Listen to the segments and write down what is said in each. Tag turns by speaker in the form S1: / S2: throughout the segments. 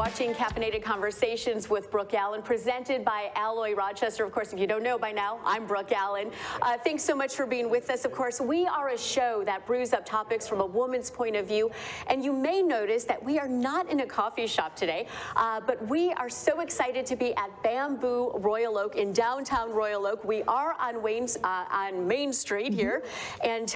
S1: watching Caffeinated Conversations with Brooke Allen, presented by Alloy Rochester. Of course, if you don't know by now, I'm Brooke Allen. Thanks so much for being with us. Of course, we are a show that brews up topics from a woman's point of view, and you may notice that we are not in a coffee shop today, but we are so excited to be at Bamboo Royal Oak in downtown Royal Oak. We are on Main Street here, and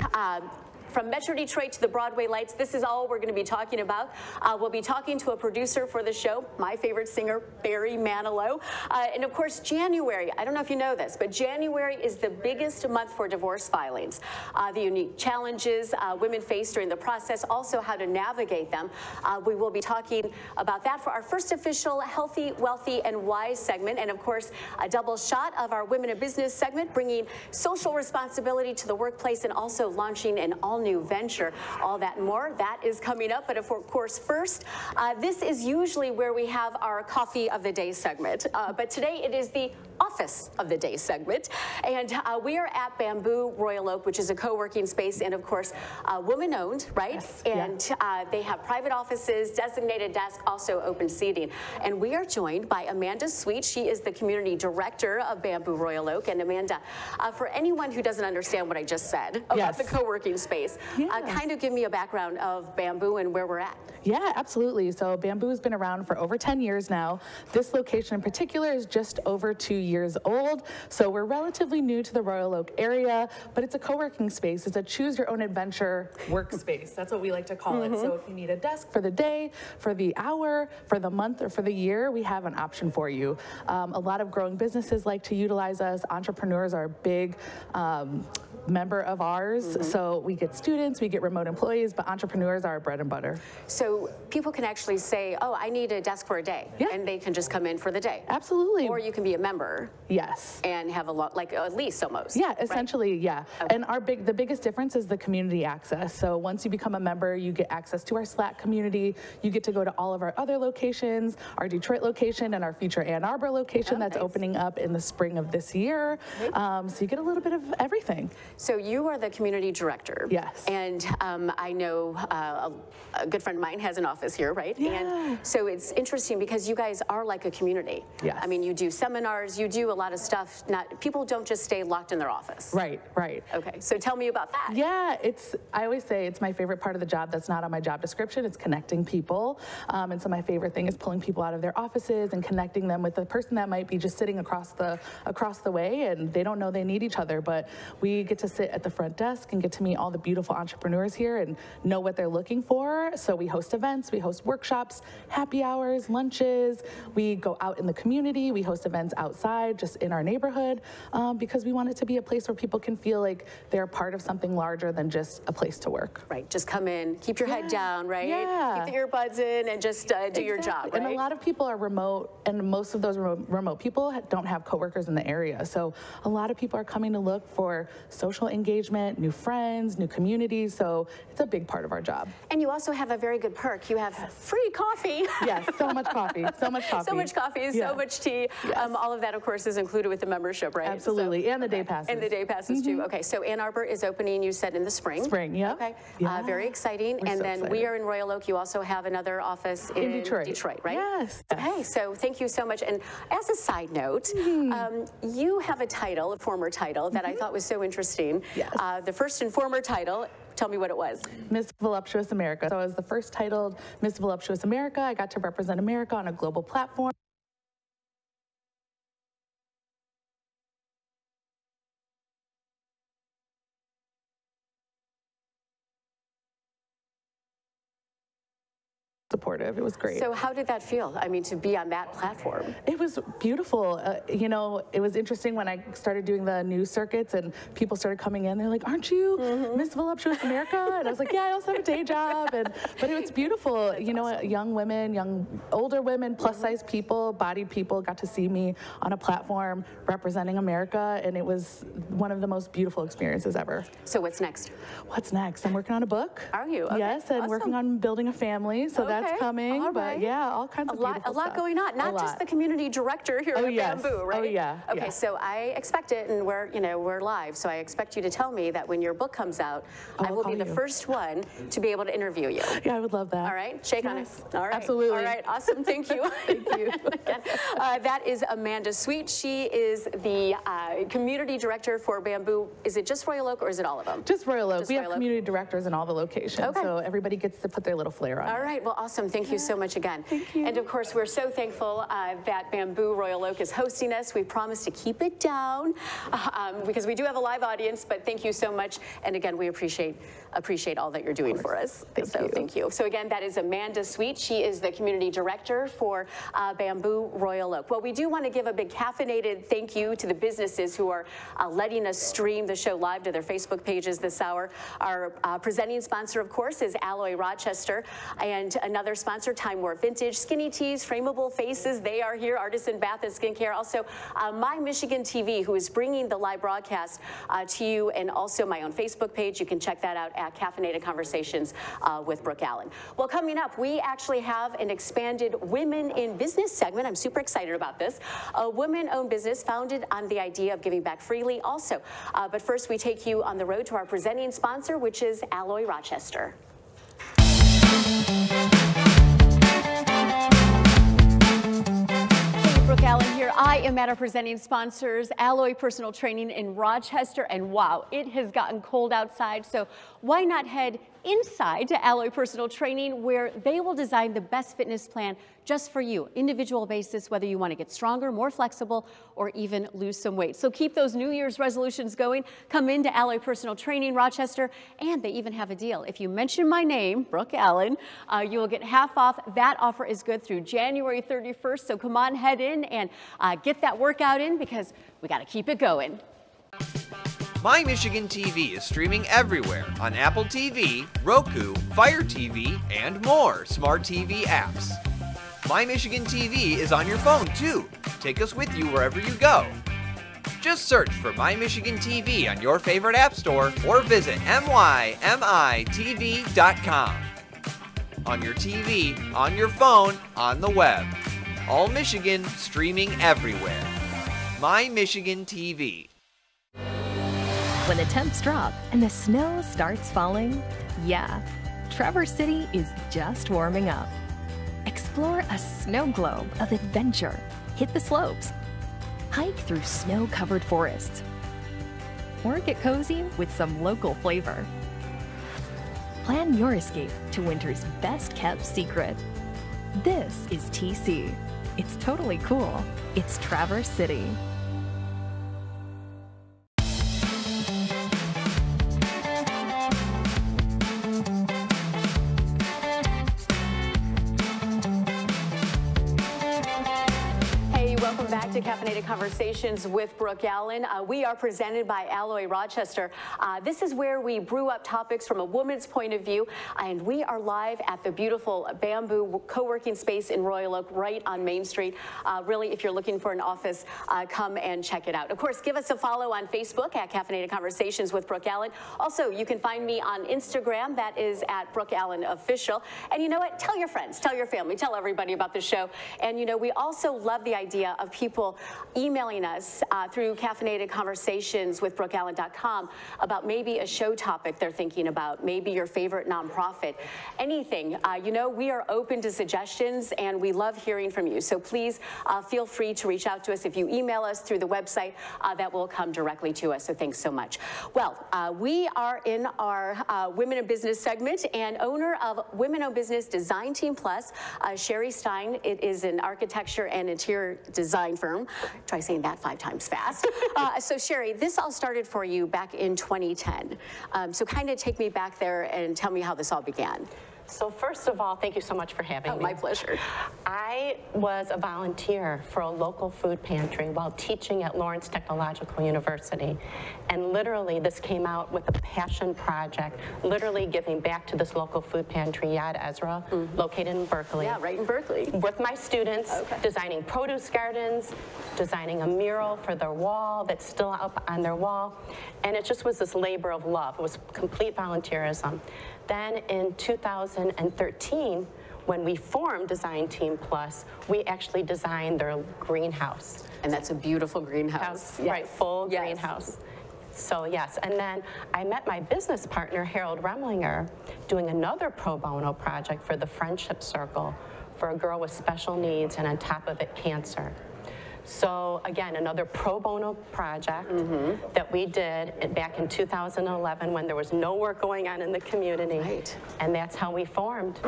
S1: from Metro Detroit to the Broadway lights, this is all we're going to be talking about. We'll be talking to a producer for the show, my favorite singer, Barry Manilow. And of course, January, I don't know if you know this, but January is the biggest month for divorce filings. The unique challenges women face during the process, also how to navigate them. We will be talking about that for our first official Healthy, Wealthy, and Wise segment. And of course, a double shot of our Women in Business segment, bringing social responsibility to the workplace and also launching an all-new venture. All that and more, that is coming up. But of course, first, this is usually where we have our Coffee of the Day segment. But today it is the Office of the Day segment. And we are at Bamboo Royal Oak, which is a co-working space and, of course, woman-owned, right? Yes. And they have private offices, designated desk, also open seating. And we are joined by Amanda Sweet. She is the community director of Bamboo Royal Oak. And Amanda, for anyone who doesn't understand what I just said about the co-working space, kind of give me a background of Bamboo and where we're at.
S2: Yeah, absolutely. So Bamboo has been around for over 10 years now. This location in particular is just over 2 years old. So we're relatively new to the Royal Oak area, but it's a co-working space. It's a choose your own adventure workspace. That's what we like to call it. So if you need a desk for the day, for the hour, for the month, or for the year, we have an option for you. A lot of growing businesses like to utilize us. Entrepreneurs are a big member of ours. So we get students, we get remote employees, but entrepreneurs are our bread and butter.
S1: So people can actually say, oh, I need a desk for a day, and they can just come in for the day.
S2: Absolutely.
S1: Or you can be a member.
S2: Yes.
S1: And have a lot, like a lease almost.
S2: Yeah, essentially,
S1: right?
S2: yeah. Okay. And the biggest difference is the community access. So once you become a member, you get access to our Slack community. You get to go to all of our other locations, our Detroit location and our future Ann Arbor location that's opening up in the spring of this year. So you get a little bit of everything.
S1: So you are the community director.
S2: Yes.
S1: And I know a good friend of mine has an office here, right?
S2: Yeah.
S1: And so it's interesting because you guys are like a community.
S2: Yes.
S1: I mean, you do seminars, you do a lot of stuff. People don't just stay locked in their office.
S2: Right, right.
S1: Okay, so tell me about that.
S2: Yeah, I always say it's my favorite part of the job that's not on my job description. It's connecting people. And so my favorite thing is pulling people out of their offices and connecting them with the person that might be just sitting across the way and they don't know they need each other, but we get to sit at the front desk and get to meet all the beautiful entrepreneurs here and know what they're looking for. So we host events, we host workshops, happy hours, lunches. We go out in the community. We host events outside, just in our neighborhood, because we want it to be a place where people can feel like they're part of something larger than just a place to work.
S1: Right, just come in, keep your head down, right?
S2: Yeah.
S1: Keep the earbuds in and just do your job, right?
S2: And a lot of people are remote, and most of those remote people don't have coworkers in the area. So a lot of people are coming to look for social engagement, new friends, new communities. So it's a big part of our job.
S1: And you also have a very good perk. You have free coffee.
S2: Yes, so much coffee, so much coffee.
S1: So much coffee, so much tea. Yes. All of that, of course, is included with the membership, right?
S2: Absolutely, and the day passes.
S1: And the day passes, too. Okay, so Ann Arbor is opening, you said, in the spring.
S2: Spring, yeah.
S1: Okay,
S2: yeah.
S1: Very exciting.
S2: We're
S1: and
S2: so
S1: then
S2: excited.
S1: We are in Royal Oak. You also have another office in Detroit, right?
S2: Yes.
S1: Okay, so thank you so much. And as a side note, you have a title, a former title, that I thought was so interesting.
S2: Yes.
S1: The first and former title, tell me what it was.
S2: Miss Voluptuous America. So I was the first titled Miss Voluptuous America. I got to represent America on a global platform. Supportive. It was great.
S1: So how did that feel? I mean, to be on that platform?
S2: It was beautiful. You know, it was interesting when I started doing the news circuits and people started coming in. They're like, "Aren't you Miss Voluptuous America?" And I was like, "Yeah, I also have a day job." But it was beautiful. That's awesome. Young women, older women, plus-size people, bodied people got to see me on a platform representing America, and it was one of the most beautiful experiences ever.
S1: So what's next?
S2: What's next? I'm working on a book.
S1: Are you? Okay.
S2: Yes, and working on building a family. So that's coming.
S1: All
S2: but
S1: right.
S2: yeah, all kinds of beautiful
S1: A lot
S2: stuff.
S1: going on. Not just the community director here at Bamboo, right?
S2: Oh yeah.
S1: Okay, so I expect it, and we're live, so I expect you to tell me that when your book comes out, I will be the first one to be able to interview you.
S2: Yeah, I would love that.
S1: All right, shake on it. All right,
S2: absolutely.
S1: All right, awesome. Thank you.
S2: Thank you.
S1: That is Amanda Sweet. She is the community director for Bamboo. Is it just Royal Oak, or is it all of them?
S2: Just Royal Oak.
S1: Just
S2: we
S1: Royal
S2: have
S1: Oak.
S2: community directors in all the locations, so everybody gets to put their little flair on it.
S1: All right, well, awesome. Thank you so much again.
S2: Thank you.
S1: And of course, we're so thankful that Bamboo Royal Oak is hosting us. We promise to keep it down because we do have a live audience, but thank you so much. And again, we appreciate all that you're doing for us. Thank you. So again, that is Amanda Sweet. She is the community director for Bamboo Royal Oak. Well, we do want to give a big caffeinated thank you to the businesses who are letting us stream the show live to their Facebook pages this hour. Our presenting sponsor, of course, is Alloy Rochester, and another sponsor, Time Warp Vintage, Skinny Tees, Frameable Faces. They are here, Artisan Bath and Skincare. Also, My Michigan TV, who is bringing the live broadcast to you, and also my own Facebook page. You can check that out at Caffeinated Conversations with Brooke Allen. Well, coming up, we actually have an expanded Women in Business segment. I'm super excited about this. A women-owned business founded on the idea of giving back freely also. But first, we take you on the road to our presenting sponsor, which is Alloy Rochester. Brooke Allen here. I am at our presenting sponsors, Alloy Personal Training in Rochester, and wow, it has gotten cold outside, so why not head inside to Alloy Personal Training, where they will design the best fitness plan just for you, individual basis, whether you want to get stronger, more flexible, or even lose some weight. So keep those New Year's resolutions going. Come into Alloy Personal Training Rochester, and they even have a deal. If you mention my name, Brooke Allen, you will get half off. That offer is good through January 31st, so come on, head in and get that workout in, because we got to keep it going.
S3: My Michigan TV is streaming everywhere on Apple TV, Roku, Fire TV, and more smart TV apps. My Michigan TV is on your phone too. Take us with you wherever you go. Just search for My Michigan TV on your favorite app store or visit mymitv.com. On your TV, on your phone, on the web. All Michigan streaming everywhere. My Michigan TV.
S4: When the temps drop and the snow starts falling, yeah, Traverse City is just warming up. Explore a snow globe of adventure. Hit the slopes. Hike through snow-covered forests. Or get cozy with some local flavor. Plan your escape to winter's best-kept secret. This is TC. It's totally cool. It's Traverse City.
S1: To Caffeinated Conversations with Brooke Allen. We are presented by Alloy Rochester. This is where we brew up topics from a woman's point of view, and we are live at the beautiful Bamboo co-working space in Royal Oak, right on Main Street. Really, if you're looking for an office, come and check it out. Of course, give us a follow on Facebook at Caffeinated Conversations with Brooke Allen. Also, you can find me on Instagram. That is at Brooke Allen Official. And you know what? Tell your friends, tell your family, tell everybody about the show. And you know, we also love the idea of people emailing us through Caffeinated Conversations with BrookeAllen.com about maybe a show topic they're thinking about, maybe your favorite nonprofit, anything. You know, we are open to suggestions, and we love hearing from you. So please feel free to reach out to us. If you email us through the website, that will come directly to us. So thanks so much. Well, we are in our Women in Business segment, and owner of Women-Owned Business Design Team Plus, Sherry Stein. It is an architecture and interior design firm. Try saying that 5 times fast. So Sherry, this all started for you back in 2010. So kind of take me back there and tell me how this all began.
S5: So first of all, thank you so much for having me.
S1: My pleasure.
S5: I was a volunteer for a local food pantry while teaching at Lawrence Technological University. And literally this came out with a passion project, literally giving back to this local food pantry, Yad Ezra, located in Berkeley.
S1: Yeah, right in Berkeley.
S5: With my students, designing produce gardens, designing a mural for their wall that's still up on their wall. And it just was this labor of love. It was complete volunteerism. Then in 2013, when we formed Design Team Plus, we actually designed their greenhouse.
S1: And that's a beautiful greenhouse.
S5: Yes. Right, full greenhouse. So yes, and then I met my business partner, Harold Remlinger, doing another pro bono project for the Friendship Circle for a girl with special needs and on top of it, cancer. So again, another pro bono project that we did back in 2011 when there was no work going on in the community.
S1: Right.
S5: And that's how we formed.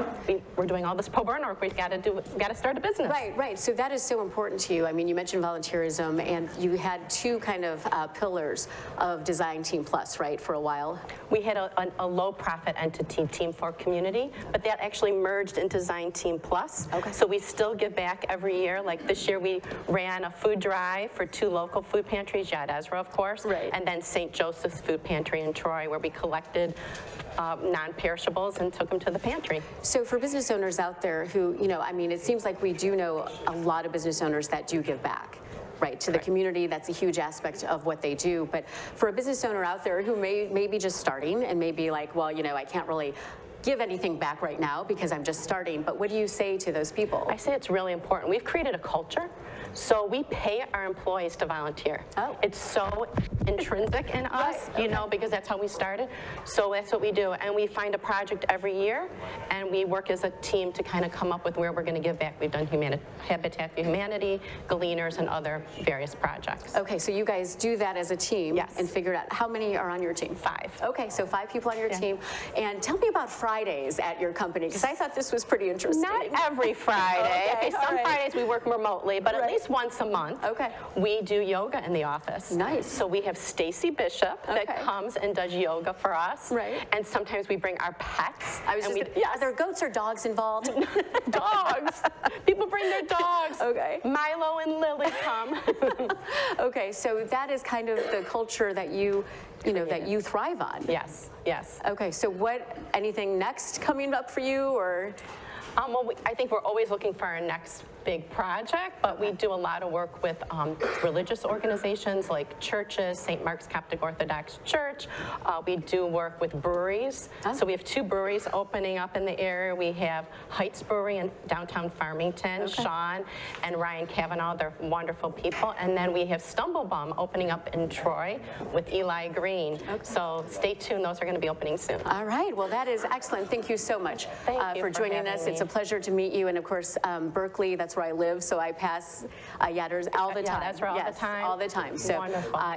S5: We're doing all this pro bono work. We've got to start a business.
S1: Right, right. So that is so important to you. I mean, you mentioned volunteerism, and you had two kind of pillars of Design Team Plus, right, for a while.
S5: We had a low-profit entity, Team for Community, but that actually merged into Design Team Plus.
S1: Okay.
S5: So we still give back every year. Like this year, we ran a food drive for 2 local food pantries, Yad Ezra, of course, and then St. Joseph's Food Pantry in Troy, where we collected non-perishables and took them to the pantry.
S1: So for business owners out there who, you know, I mean, it seems like we do know a lot of business owners that do give back. Right, to the community. That's a huge aspect of what they do. But for a business owner out there who may be just starting and may be like, well, you know, I can't really give anything back right now because I'm just starting. But what do you say to those people?
S5: I say it's really important. We've created a culture. So we pay our employees to volunteer.
S1: Oh.
S5: It's so intrinsic in us, you know, because that's how we started. So that's what we do. And we find a project every year, and we work as a team to kind of come up with where we're going to give back. We've done Habitat for Humanity, Gleaners, and other various projects.
S1: Okay, so you guys do that as a team and figure out how many are on your team?
S5: 5.
S1: Okay, so 5 people on your team. And tell me about Fridays at your company, because I thought this was pretty interesting.
S5: Not every Friday.
S1: Okay,
S5: some Fridays we work remotely, but at least once a month, we do yoga in the office.
S1: Nice.
S5: So we have Stacy Bishop that comes and does yoga for us.
S1: Right.
S5: And sometimes we bring our pets.
S1: Are there goats or dogs involved?
S5: Dogs. People bring their dogs.
S1: Okay.
S5: Milo and Lily come.
S1: Okay, so that is kind of the culture that you know, that you thrive on.
S5: Yes, yes.
S1: Okay, so anything next coming up for you, or?
S5: Well, I think we're always looking for our next big project, but we do a lot of work with religious organizations like churches, St. Mark's Coptic Orthodox Church. We do work with breweries. So we have 2 breweries opening up in the area. We have Heights Brewery in downtown Farmington, Sean and Ryan Kavanaugh. They're wonderful people. And then we have Stumblebum opening up in Troy with Eli Green. So stay tuned. Those are going to be opening soon.
S1: All right. Well, that is excellent. Thank you so much
S5: for
S1: joining us. It's a pleasure to meet you. And of course, Berkeley, that's where I live, so I pass Yadders all the time.
S5: That's right, all the time.
S1: All the time. So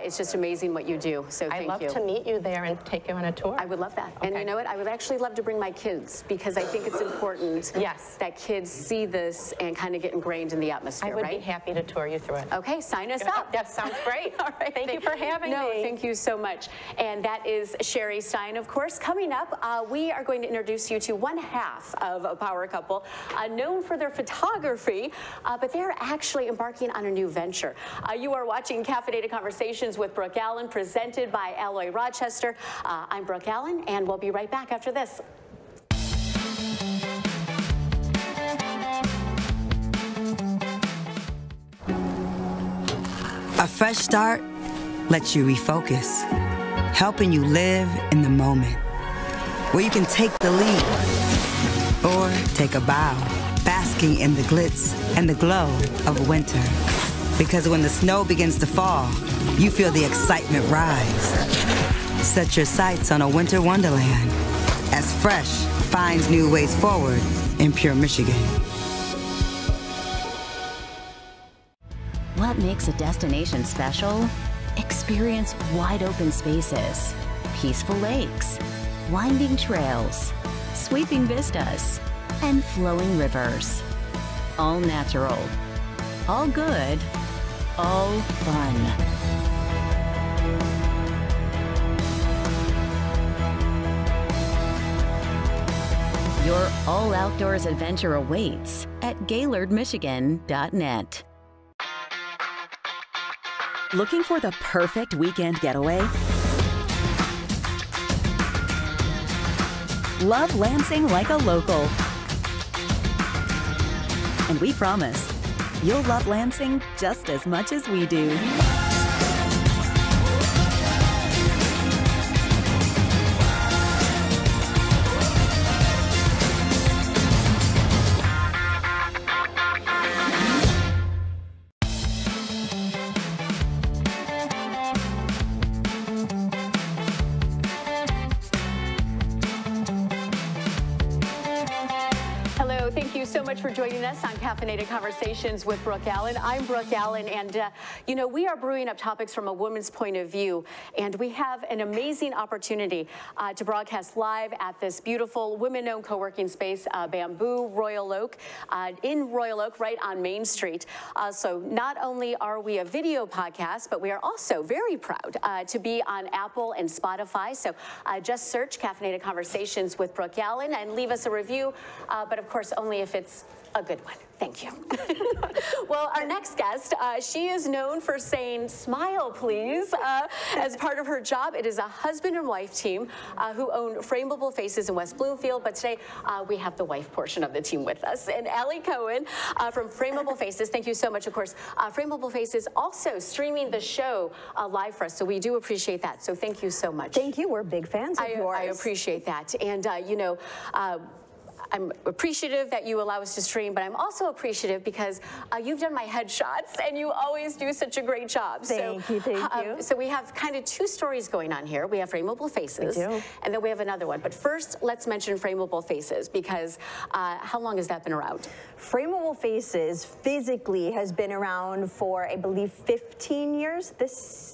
S1: it's just amazing what you do. So thank you.
S5: I'd love to meet you there and take you on a tour.
S1: I would love that. And you know what? I would actually love to bring my kids, because I think it's important that kids see this and kind of get ingrained in the atmosphere,
S5: I would be happy to tour you through it.
S1: Okay, sign us up.
S5: That sounds great.
S1: All right.
S5: Thank you for having me.
S1: No, thank you so much. And that is Sherry Stein, of course. Coming up, we are going to introduce you to one half of a power couple, known for their photography, but they're actually embarking on a new venture. You are watching Caffeinated Conversations with Brooke Allen, presented by Alloy Rochester. I'm Brooke Allen, and we'll be right back after this.
S6: A fresh start lets you refocus, helping you live in the moment, where you can take the leap or take a bow, basking in the glitz and the glow of winter. Because when the snow begins to fall, you feel the excitement rise. Set your sights on a winter wonderland as Fresh finds new ways forward in Pure, Michigan.
S7: What makes a destination special? Experience wide open spaces, peaceful lakes, winding trails, sweeping vistas, and flowing rivers. All natural, all good, all fun. Your all outdoors adventure awaits at GaylordMichigan.net.
S8: Looking for the perfect weekend getaway? Love Lansing like a local. And we promise, you'll love Lansing just as much as we do.
S1: for joining us on Caffeinated Conversations with Brooke Allen. I'm Brooke Allen, and you know, we are brewing up topics from a woman's point of view, and we have an amazing opportunity to broadcast live at this beautiful women-owned co-working space, Bamboo Royal Oak, in Royal Oak, right on Main Street. So not only are we a video podcast, but we are also very proud to be on Apple and Spotify. So just search Caffeinated Conversations with Brooke Allen and leave us a review, but of course only if it's a good one. Thank you. Well, our next guest, she is known for saying "smile, please" as part of her job. It is a husband and wife team who own Frameable Faces in West Bloomfield, but today we have the wife portion of the team with us. And Allie Cohen from Frameable Faces, thank you so much. Of course, Frameable Faces also streaming the show live for us, so we do appreciate that. So thank you so much.
S9: Thank you. We're big fans of yours.
S1: I appreciate that. And, you know, I'm appreciative that you allow us to stream, but I'm also appreciative because you've done my headshots and you always do such a great job.
S9: Thank you.
S1: So we have kind of two stories going on here. We have Frameable Faces,
S9: we do.
S1: And then we have another one. But first, let's mention Frameable Faces because how long has that been around?
S9: Frameable Faces physically has been around for, I believe, 15 years. This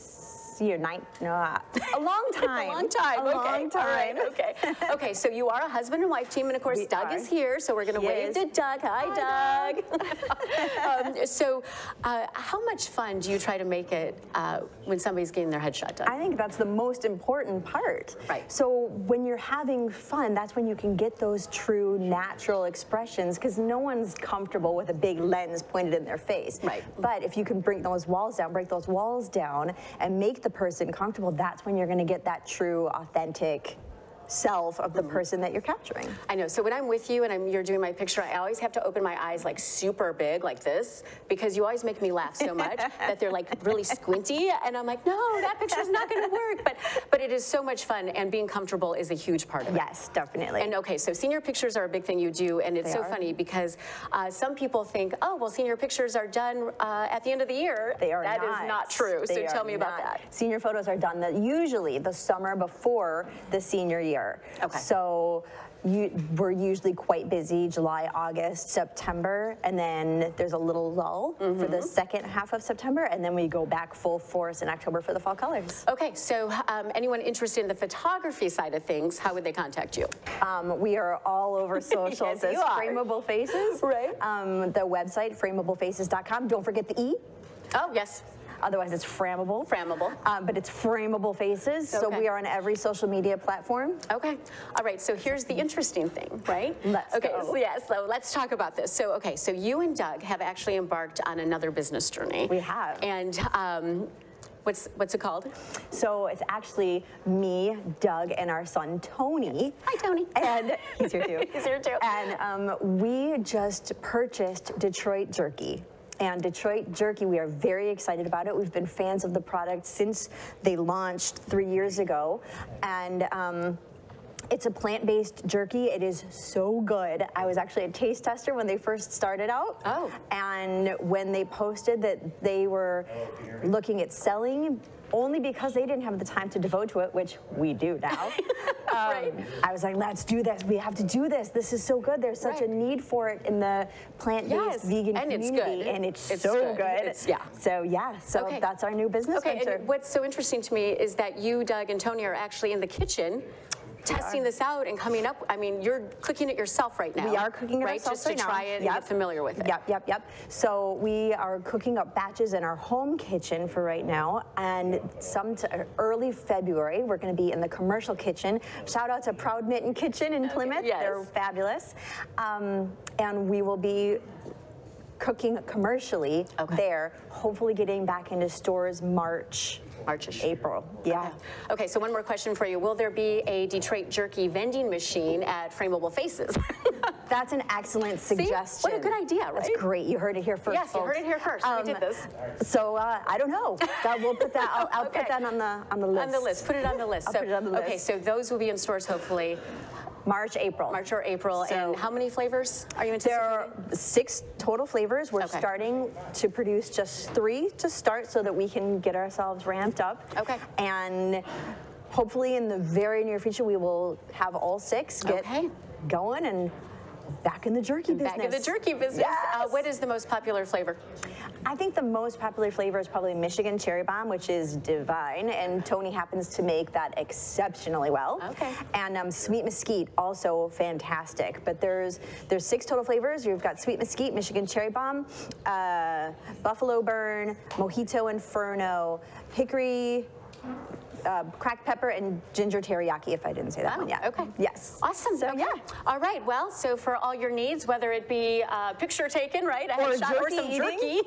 S9: year, a long time.
S1: A long time.
S9: A long time.
S1: All right. Okay. Okay. So you are a husband and wife team, and of course, Doug is here. So we're going to wave to Doug. Hi, Doug. So, how much fun do you try to make it when somebody's getting their headshot done?
S9: I think that's the most important part.
S1: Right.
S9: So when you're having fun, that's when you can get those true, natural expressions. Because no one's comfortable with a big lens pointed in their face.
S1: Right.
S9: But if you can break those walls down, and make the person comfortable, that's when you're going to get that true, authentic self of the person that you're capturing.
S1: I know. So when I'm with you and you're doing my picture, I always have to open my eyes like super big like this because you always make me laugh so much that they're like really squinty, and I'm like, no, that picture's not going to work. But it is so much fun, and being comfortable is a huge part of it.
S9: Yes, definitely.
S1: And okay, so senior pictures are a big thing you do, and it's so funny because some people think, oh, well, senior pictures are done at the end of the year.
S9: They are not.
S1: That is not true. So tell me about that.
S9: Senior photos are done usually the summer before the senior year.
S1: Okay.
S9: So we're usually quite busy July, August, September, and then there's a little lull for the second half of September, and then we go back full force in October for the fall colors.
S1: Okay, so anyone interested in the photography side of things, how would they contact you?
S9: We are all over socials as Frameable Faces.
S1: Right.
S9: The website, frameablefaces.com. Don't forget the E.
S1: Oh, yes.
S9: Otherwise, it's Frameable.
S1: Frameable.
S9: But it's Frameable Faces, so we are on every social media platform.
S1: Okay. All right, so here's the interesting thing, right?
S9: Let's go.
S1: So, yeah, so let's talk about this. So, okay, so you and Doug have actually embarked on another business journey.
S9: We have.
S1: And what's it called?
S9: So it's actually me, Doug, and our son, Tony.
S1: Hi, Tony.
S9: And he's here too.
S1: He's here too.
S9: And we just purchased Detroit Jerky. And Detroit Jerky, we are very excited about it. We've been fans of the product since they launched 3 years ago. And it's a plant-based jerky. It is so good. I was actually a taste tester when they first started out.
S1: Oh.
S9: And when they posted that they were looking at selling, only because they didn't have the time to devote to it, which we do now.
S1: Right.
S9: I was like, let's do this. We have to do this. This is so good. There's such a need for it in the plant-based vegan community.
S1: It's good.
S9: And it's so good. So that's our new business venture.
S1: And what's so interesting to me is that you, Doug, and Tony are actually in the kitchen testing this out and coming up. I mean, you're cooking it yourself right now.
S9: We are cooking it
S1: just
S9: ourselves right now.
S1: to try it and get familiar with it.
S9: Yep. So we are cooking up batches in our home kitchen for right now, and early February we're going to be in the commercial kitchen. Shout out to Proud Mitten Kitchen in Plymouth.
S1: Yes.
S9: They're fabulous. And we will be cooking commercially there, hopefully getting back into stores March-ish. April. Yeah.
S1: Okay, so one more question for you. Will there be a Detroit Jerky vending machine at Frameable Faces?
S9: That's an excellent suggestion.
S1: See? What a good idea, right?
S9: That's great. You heard it here first.
S1: Yes, you heard it here first. We did this.
S9: So I don't know. We'll put that. I'll put that on the list.
S1: On the list. Put it on the list.
S9: I'll put it on the list.
S1: Okay, so those will be in stores hopefully
S9: March, April.
S1: March or April. So and how many flavors are you anticipating?
S9: There are 6 total flavors. We're starting to produce just 3 to start so that we can get ourselves ramped up.
S1: Okay.
S9: And hopefully in the very near future we will have all 6 get going, and back in the jerky business.
S1: Back in the jerky business.
S9: Yes.
S1: What is the most popular flavor?
S9: I think the most popular flavor is probably Michigan Cherry Bomb, which is divine, and Tony happens to make that exceptionally well.
S1: Okay.
S9: And Sweet Mesquite, also fantastic. But there's 6 total flavors. You've got Sweet Mesquite, Michigan Cherry Bomb, Buffalo Burn, Mojito Inferno, Hickory, cracked pepper, and ginger teriyaki, if I didn't say that one yet.
S1: Okay.
S9: Yes.
S1: Awesome.
S9: So,
S1: okay.
S9: yeah.
S1: All right. Well, so for all your needs, whether it be picture taken, right? A headshot or some jerky.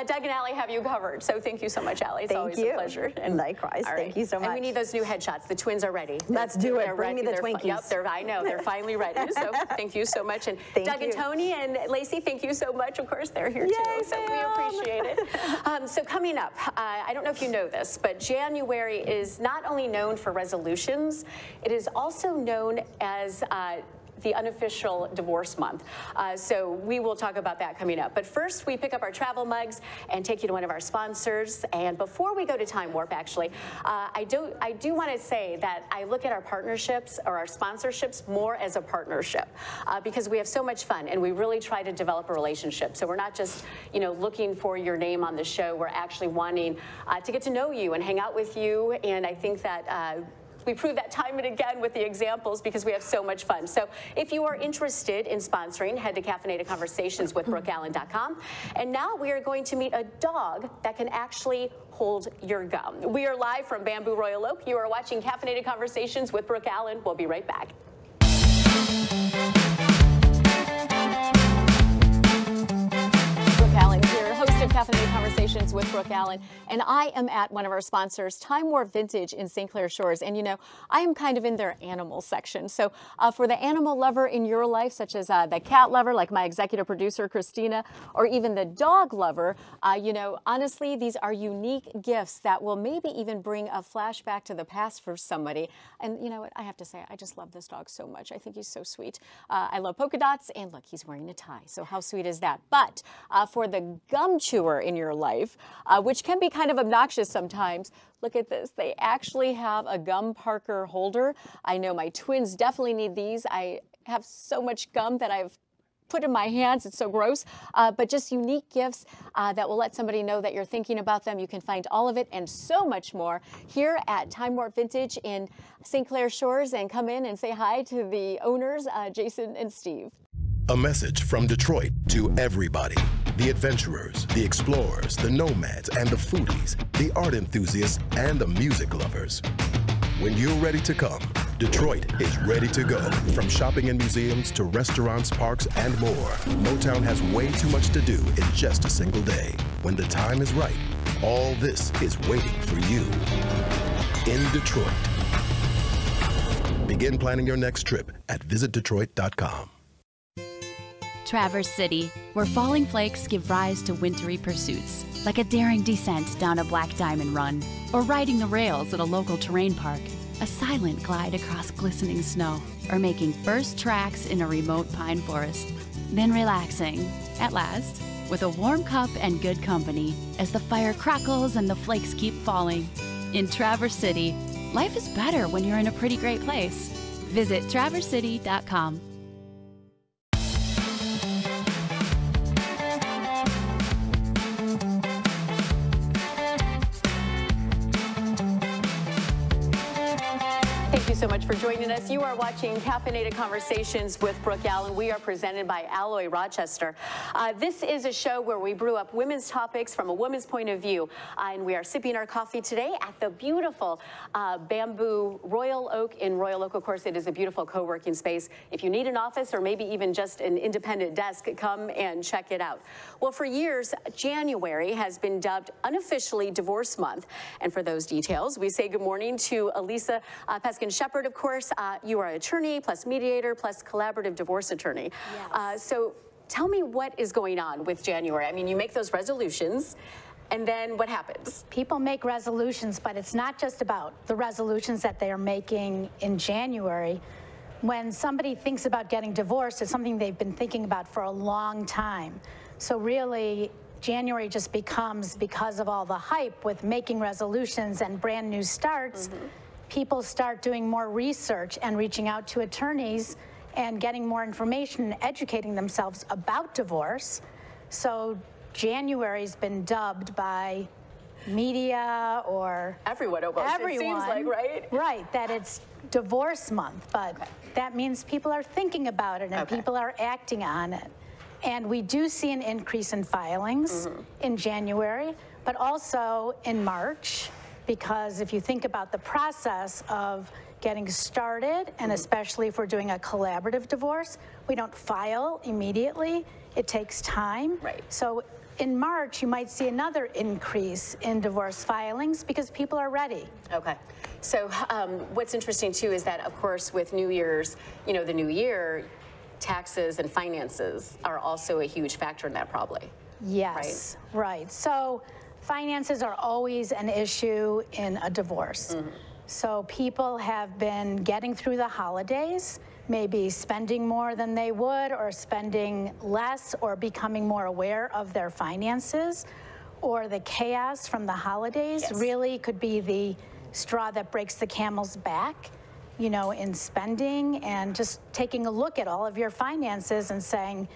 S1: Doug and Allie have you covered. So thank you so much, Allie. It's always a pleasure.
S9: And likewise.
S1: All right.
S9: Thank you so much.
S1: And we need those new headshots. The twins are ready.
S9: Let's do it.
S1: They're
S9: Bring
S1: ready.
S9: me the Twinkies.
S1: Yep. I know. They're finally ready. So thank you so much. And Doug and Tony and Lacey, thank you so much. Of course, they're here too. So we appreciate it. So coming up, I don't know if you know this, but January is not only known for resolutions, it is also known as the unofficial divorce month. So we will talk about that coming up. But first, we pick up our travel mugs and take you to one of our sponsors. And before we go to Time Warp, actually, I do want to say that I look at our partnerships or our sponsorships more as a partnership because we have so much fun and we really try to develop a relationship. So we're not just, looking for your name on the show. We're actually wanting to get to know you and hang out with you. And I think that we prove that time and again with the examples because we have so much fun. So if you are interested in sponsoring, head to Caffeinated Conversations with BrookeAllen.com. And now we are going to meet a dog that can actually hold your gum. We are live from Bamboo Royal Oak. You are watching Caffeinated Conversations with Brooke Allen. We'll be right back. Caffeinated Conversations with Brooke Allen, and I am at one of our sponsors, Time Warp Vintage in St. Clair Shores. And I am kind of in their animal section. So for the animal lover in your life, such as the cat lover, like my executive producer, Christina, or even the dog lover, honestly, these are unique gifts that will maybe even bring a flashback to the past for somebody. And you know what? I have to say, I just love this dog so much. I think he's so sweet. I love polka dots, and look, he's wearing a tie. So how sweet is that? But for the gum chewer in your life, which can be kind of obnoxious sometimes. Look at this. They actually have a gum Parker holder. I know my twins definitely need these. I have so much gum that I've put in my hands. It's so gross. But just unique gifts that will let somebody know that you're thinking about them. You can find all of it and so much more here at Time Warp Vintage in St. Clair Shores. And come in and say hi to the owners, Jason and Steve.
S10: A message from Detroit to everybody. The adventurers, the explorers, the nomads, and the foodies, the art enthusiasts, and the music lovers. When you're ready to come, Detroit is ready to go. From shopping and museums to restaurants, parks, and more, Motown has way too much to do in just a single day. When the time is right, all this is waiting for you in Detroit. Begin planning your next trip at visitdetroit.com.
S11: Traverse City, where falling flakes give rise to wintry pursuits, like a daring descent down a black diamond run, or riding the rails at a local terrain park, a silent glide across glistening snow, or making first tracks in a remote pine forest. Then relaxing, at last, with a warm cup and good company as the fire crackles and the flakes keep falling. In Traverse City, life is better when you're in a pretty great place. Visit traversecity.com.
S1: Thank you so much for joining us. You are watching Caffeinated Conversations with Brooke Allen. We are presented by Alloy Rochester. This is a show where we brew up women's topics from a woman's point of view. And we are sipping our coffee today at the beautiful Bamboo Royal Oak in Royal Oak. Of course, it is a beautiful co-working space. If you need an office or maybe even just an independent desk, come and check it out. Well, for years, January has been dubbed unofficially Divorce Month. And for those details, we say good morning to Elisa Peskin-Shepard. Of course, you are an attorney, plus mediator, plus collaborative divorce attorney. Yes. So tell me what is going on with January. I mean, you make those resolutions, and then what happens?
S12: People make resolutions, but it's not just about the resolutions that they are making in January. When somebody thinks about getting divorced, it's something they've been thinking about for a long time. So really, January just becomes, because of all the hype with making resolutions and brand new starts, people start doing more research and reaching out to attorneys and getting more information and educating themselves about divorce. So January's been dubbed by media or
S1: everyone almost, it seems like, right?
S12: Right, that it's divorce month, but that means people are thinking about it and people are acting on it. And we do see an increase in filings in January, but also in March, because if you think about the process of getting started, and especially if we're doing a collaborative divorce, we don't file immediately. It takes time.
S1: Right.
S12: So in March, you might see another increase in divorce filings because people are ready.
S1: Okay. So what's interesting, too, is that, of course, with New Year's, you know, the new year, taxes and finances are also a huge factor in that, probably.
S12: Yes, right. So finances are always an issue in a divorce. So people have been getting through the holidays, maybe spending more than they would or spending less or becoming more aware of their finances, or the chaos from the holidays really could be the straw that breaks the camel's back, you know, in spending and just taking a look at all of your finances and saying,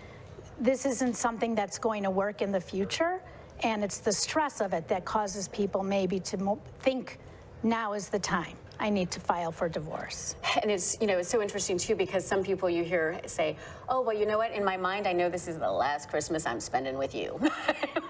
S12: this isn't something that's going to work in the future. And it's the stress of it that causes people maybe to think, now is the time. I need to file for divorce.
S1: And it's, you know, it's so interesting, too, because some people you hear say, oh, well, you know what, in my mind, I know this is the last Christmas I'm spending with you,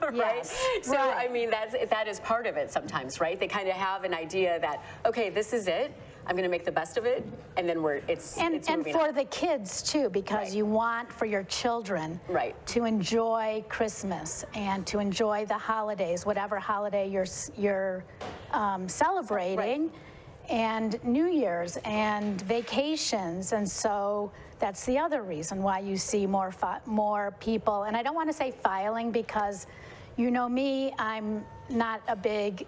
S1: right?
S12: Yes,
S1: so, I mean, that is part of it sometimes, right? They kind of have an idea that, okay, this is it. I'm going to make the best of it, and then it's
S12: and for on. The kids, too, because you want for your children to enjoy Christmas and to enjoy the holidays, whatever holiday you're celebrating, and New Year's and vacations. And so that's the other reason why you see more people. And I don't want to say filing because, you know me, I'm not a big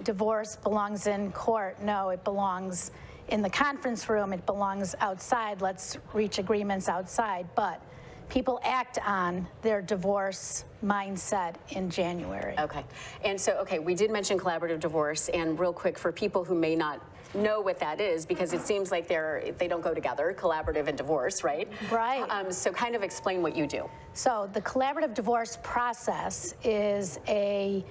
S12: divorce belongs in court. No, it belongs in the conference room. It belongs outside. Let's reach agreements outside. But people act on their divorce mindset in January.
S1: Okay. And so, we did mention collaborative divorce, and real quick, for people who may not know what that is, because it seems like they don't go together, collaborative and divorce, right?
S12: Right.
S1: So kind of explain what you do.
S12: So the collaborative divorce process is a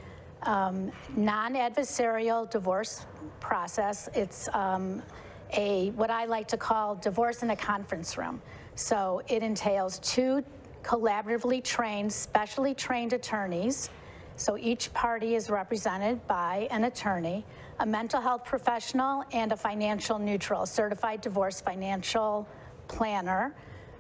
S12: non-adversarial divorce process. It's what I like to call divorce in a conference room. So it entails two collaboratively trained, specially trained attorneys. So each party is represented by an attorney, a mental health professional, and a financial neutral, a certified divorce financial planner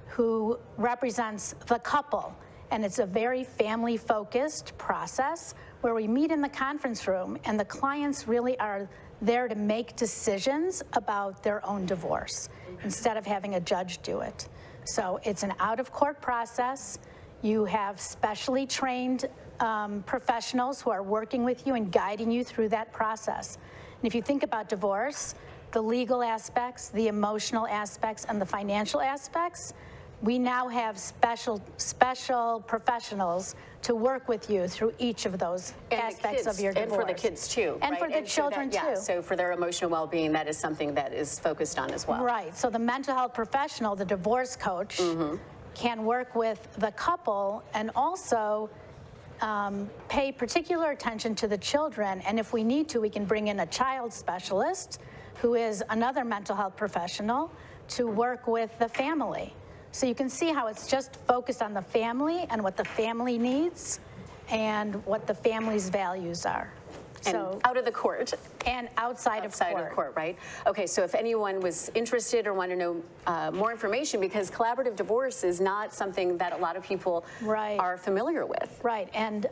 S12: who represents the couple. And it's a very family-focused process where we meet in the conference room and the clients really are there to make decisions about their own divorce instead of having a judge do it. So it's an out-of-court process. You have specially trained professionals who are working with you and guiding you through that process. And if you think about divorce, the legal aspects, the emotional aspects, and the financial aspects, we now have special professionals to work with you through each of those aspects of your divorce.
S1: And for the kids, too.
S12: And for the children, too.
S1: So for their emotional well-being, that is something that is focused on as well.
S12: Right. So the mental health professional, the divorce coach, can work with the couple and also pay particular attention to the children. And if we need to, we can bring in a child specialist who is another mental health professional to work with the family. So you can see how it's just focused on the family and what the family needs and what the family's values are.
S1: And so, out of the court.
S12: And outside of court.
S1: Outside of court, right? Okay, so if anyone was interested or want to know more information, because collaborative divorce is not something that a lot of people are familiar with.
S12: Right, and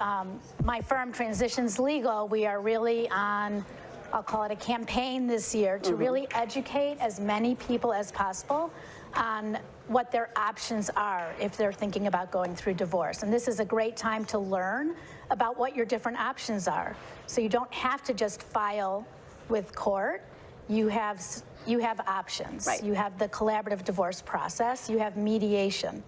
S12: my firm, Transitions Legal, we are really on, I'll call it a campaign this year to really educate as many people as possible on what their options are if they're thinking about going through divorce. And this is a great time to learn about what your different options are. So you don't have to just file with court. You have options. Right. You have the collaborative divorce process. You have mediation.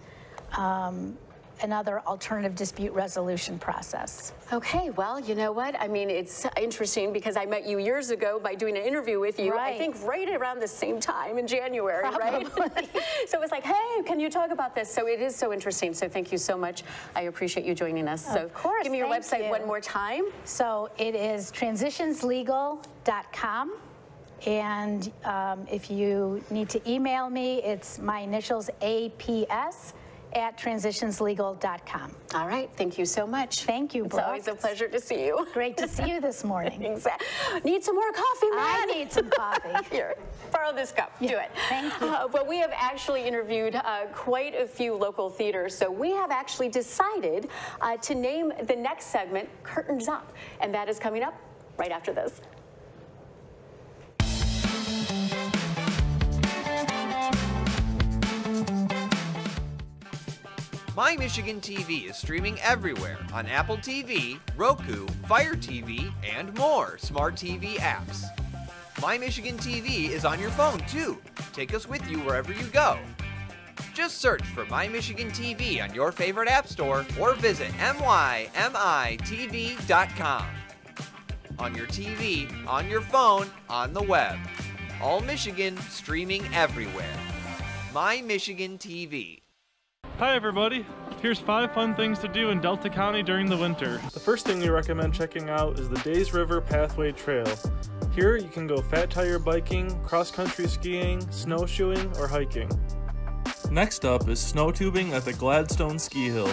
S12: another alternative dispute resolution process.
S1: Okay, well, you know what? I mean, it's interesting because I met you years ago by doing an interview with you,
S12: Right.
S1: I think right around the same time in January,
S12: Probably.
S1: right? So it was like, hey, can you talk about this? So it is so interesting. So thank you so much. I appreciate you joining us. So
S12: Of course,
S1: give me your
S12: thank
S1: website
S12: you.
S1: one more time.
S12: So it is transitionslegal.com. And if you need to email me, it's my initials APS@transitionslegal.com.
S1: All right, thank you so much.
S12: Thank you, Brooke.
S1: It's always a pleasure to see you.
S12: Great to see you this morning.
S1: Exactly. Need some more coffee, man?
S12: I need some coffee.
S1: Here, borrow this cup. Do it.
S12: Thank you.
S1: Well, we have actually interviewed quite a few local theaters, so we have actually decided to name the next segment Curtains Up, and that is coming up right after this.
S3: My Michigan TV is streaming everywhere on Apple TV, Roku, Fire TV, and more smart TV apps. My Michigan TV is on your phone too. Take us with you wherever you go. Just search for My Michigan TV on your favorite app store or visit mymitv.com. On your TV, on your phone, on the web. All Michigan streaming everywhere. My Michigan TV.
S13: Hi everybody! Here's 5 fun things to do in Delta County during the winter. The first thing we recommend checking out is the Days River Pathway Trail. Here you can go fat tire biking, cross-country skiing, snowshoeing, or hiking. Next up is snow tubing at the Gladstone Ski Hill.